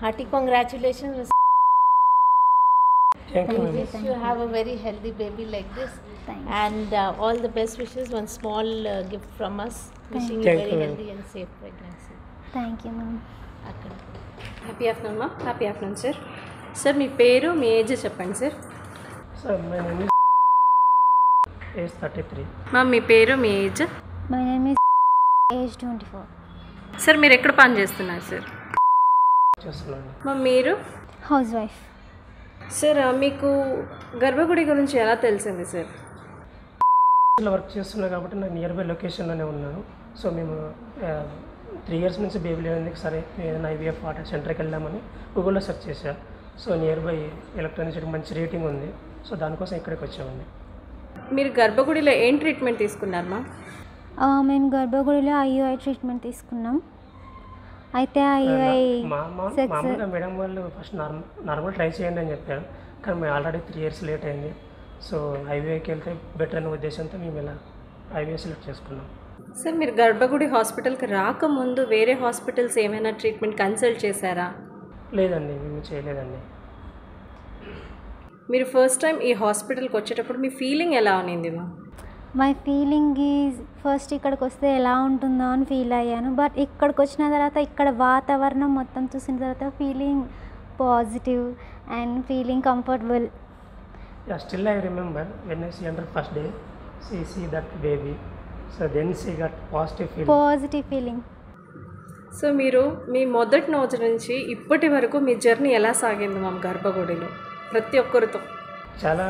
Hearty congratulations. Thank you. Wish you have a very healthy baby like this. Thanks. And all the best wishes. One small gift from us. Wishing you Thank very you. healthy and safe pregnancy. Thank you ma'am. అక్కడ happy afternoon మా. Happy afternoon sir. Sir మీ పేరు మీ age చెప్పండి sir. Sir, my name is age 33. మా మీ పేరు మీ age. My name is age 24. Sir మీరు ఎక్కడ పని చేస్తున్నారు సార్? చేస్తున్నాను. మా మీరు హౌస్ వైఫ్. సార్ మీకు గర్భగుడి గురించి ఎలా తెలిసింది సార్? ఇలా వర్క్ చేస్తున్నా కాబట్టి నాకు నియర్ బై లొకేషన్లోనే ఉన్నాను. సో మేము 3 years నుంచి బేబీ లేనందుకు సరే ఏదైనా ఐవీఎఫ్ వాటర్ సెంటర్కి వెళ్దామని గూగుల్లో సెర్చ్ చేశా. సో నియర్ బై ఎలక్ట్రానిక్ మంచి రేటింగ్ ఉంది. సో దానికోసం ఇక్కడికి వచ్చామండి. మీరు గర్భగుడిలో ఏం ట్రీట్మెంట్ తీసుకున్నారు మా? మేము గర్భగుడిలో ఐయుఐ ట్రీట్మెంట్ తీసుకున్నాం. అయితే ఐయుఐ మామూలుగా మేడం వాళ్ళు ఫస్ట్ నార్మల్ ట్రై చేయండి అని చెప్పారు. కానీ మేము ఆల్రెడీ 3 years లేట్ అయింది. సో ఐవీఐకి వెళ్తే బెటర్ అనే ఉద్దేశంతో మేము ఇలా ఐవీఐ సెలెక్ట్ చేసుకున్నాం. సార్ మీరు గర్భగుడి హాస్పిటల్కి రాకముందు వేరే హాస్పిటల్స్ ఏమైనా ట్రీట్మెంట్ కన్సల్ట్ చేశారా? లేదండి, మేము చేయలేదండి. మీరు ఫస్ట్ టైం ఈ హాస్పిటల్కి వచ్చేటప్పుడు మీ ఫీలింగ్ ఎలా ఉన్నింది మా? మై ఫీలింగ్ ఈజ్ ఫస్ట్ ఇక్కడికి వస్తే ఎలా ఉంటుందో అని ఫీల్ అయ్యాను. బట్ ఇక్కడికి వచ్చిన తర్వాత ఇక్కడ వాతావరణం మొత్తం చూసిన తర్వాత feeling positive and feeling comfortable. Yeah, still I remember when I see under first day, she see that baby. So then she got positive feeling. So మీరు మీ మొదటి రోజు నుంచి ఇప్పటి వరకు మీ జర్నీ ఎలా సాగింది మా గర్భగుడిలో ప్రతి ఒక్కరితో? చాలా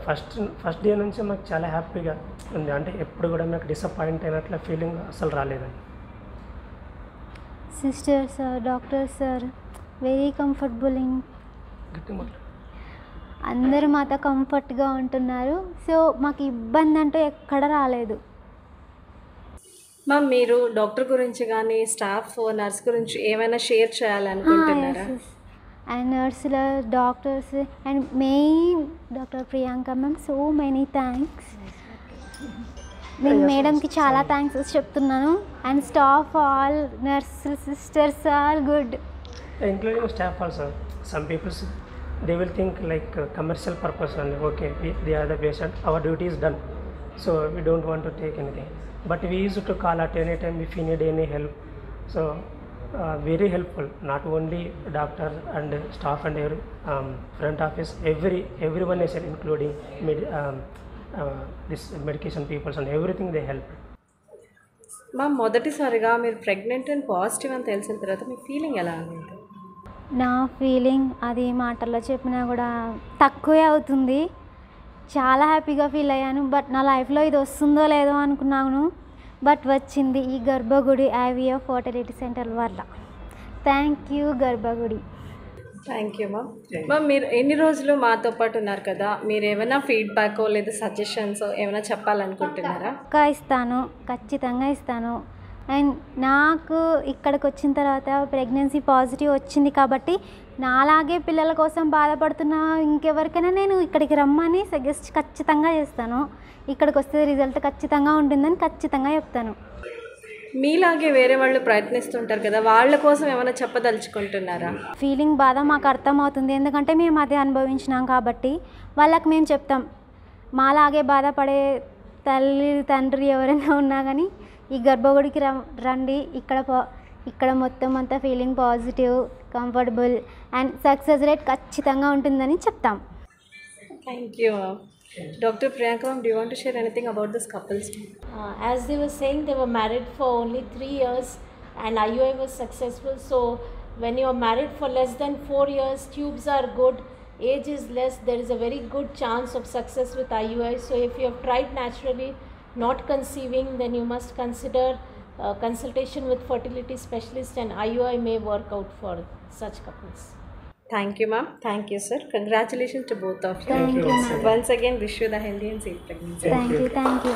ఫస్ట్ డే నుంచి మాకు చాలా హ్యాపీగా ఉంది. అంటే ఎప్పుడు కూడా నాకు డిసప్పాయింట్ అయినట్ల ఫీలింగ్ అసలు రాలేదండి. Sisters doctors sir very comfortable. అందరూ మాతో కంఫర్ట్గా ఉంటున్నారు. సో మాకు ఇబ్బంది అంటూ ఎక్కడ రాలేదు. మ్యామ్ మీరు డాక్టర్ గురించి కానీ స్టాఫ్ నర్స్ గురించి ఏమైనా షేర్ చేయాలనుకుంటున్నారా? అండ్ నర్సుల doctors and main doctor Priyanka ma'am so many thanks. నేను మేడంకి చాలా థ్యాంక్స్ చెప్తున్నాను. And staff all nurse sisters all good. Including staff also. Some people they will think like commercial purpose only. Okay, they are the patient, our duty is done, so we don't want to take anything. But we used to call at any time if you need any help. So very helpful. Not only doctor and staff and front office, everyone is there, including this medication people and everything they help. మా మొదటిసారిగా మీరు pregnant and positive అని తెలిసిన తర్వాత మీ feeling ఎలా ఉంది? నా feeling అది మాటల్లో చెప్పినా కూడా తక్కువే అవుతుంది. చాలా హ్యాపీగా ఫీల్ అయ్యాను. బట్ నా లైఫ్లో ఇది వస్తుందో లేదో అనుకున్నాను. బట్ వచ్చింది ఈ గర్భగుడి ఐవీఎఫ్ ఫర్టిలిటీ సెంటర్ వల్ల. థ్యాంక్ యూ గర్భగుడి. Thank you ma'am. మ్యామ్ మీరు ఎన్ని రోజులు మాతో పాటు ఉన్నారు కదా, మీరు ఏమైనా ఫీడ్బ్యాక్ లేదా సజెషన్స్ ఏమైనా చెప్పాలనుకుంటున్నారా? ఇస్తాను, ఖచ్చితంగా ఇస్తాను. అండ్ నాకు ఇక్కడికి వచ్చిన తర్వాత ప్రెగ్నెన్సీ పాజిటివ్ వచ్చింది కాబట్టి నాలాగే పిల్లల కోసం బాధపడుతున్న ఇంకెవరికైనా నేను ఇక్కడికి రమ్మని సజెస్ట్ ఖచ్చితంగా చేస్తాను. ఇక్కడికి వస్తే రిజల్ట్ ఖచ్చితంగా ఉంటుందని ఖచ్చితంగా చెప్తాను. మీలాగే వేరే వాళ్ళు ప్రయత్నిస్తుంటారు కదా, వాళ్ళ కోసం ఏమైనా చెప్పదలుచుకుంటున్నారా? ఫీలింగ్ బాధ మాకు అర్థమవుతుంది. ఎందుకంటే మేము అదే అనుభవించినాం కాబట్టి వాళ్ళకి మేము చెప్తాం. మాలాగే బాధపడే తల్లి తండ్రి ఎవరైనా ఉన్నా కానీ ఈ గర్భగుడికి రండి. ఇక్కడ మొత్తం అంతా feeling positive, comfortable and success rate ఖచ్చితంగా ఉంటుందని చెప్తాం. Thank you. Dr. Priyanka, do you want to share anything about this couples? As they were saying, they were married for only 3 years and IUI was successful. So when you are married for less than 4 years, tubes are good, age is less, there is a very good chance of success with IUI. So if you have tried naturally, not conceiving, then you must consider consultation with fertility specialist and IUI may work out for such couples. Thank you, ma'am. Thank you, sir. Congratulations to both of you. Thank you, ma'am. Once again, wish you the healthy and safe pregnancy. Thank you.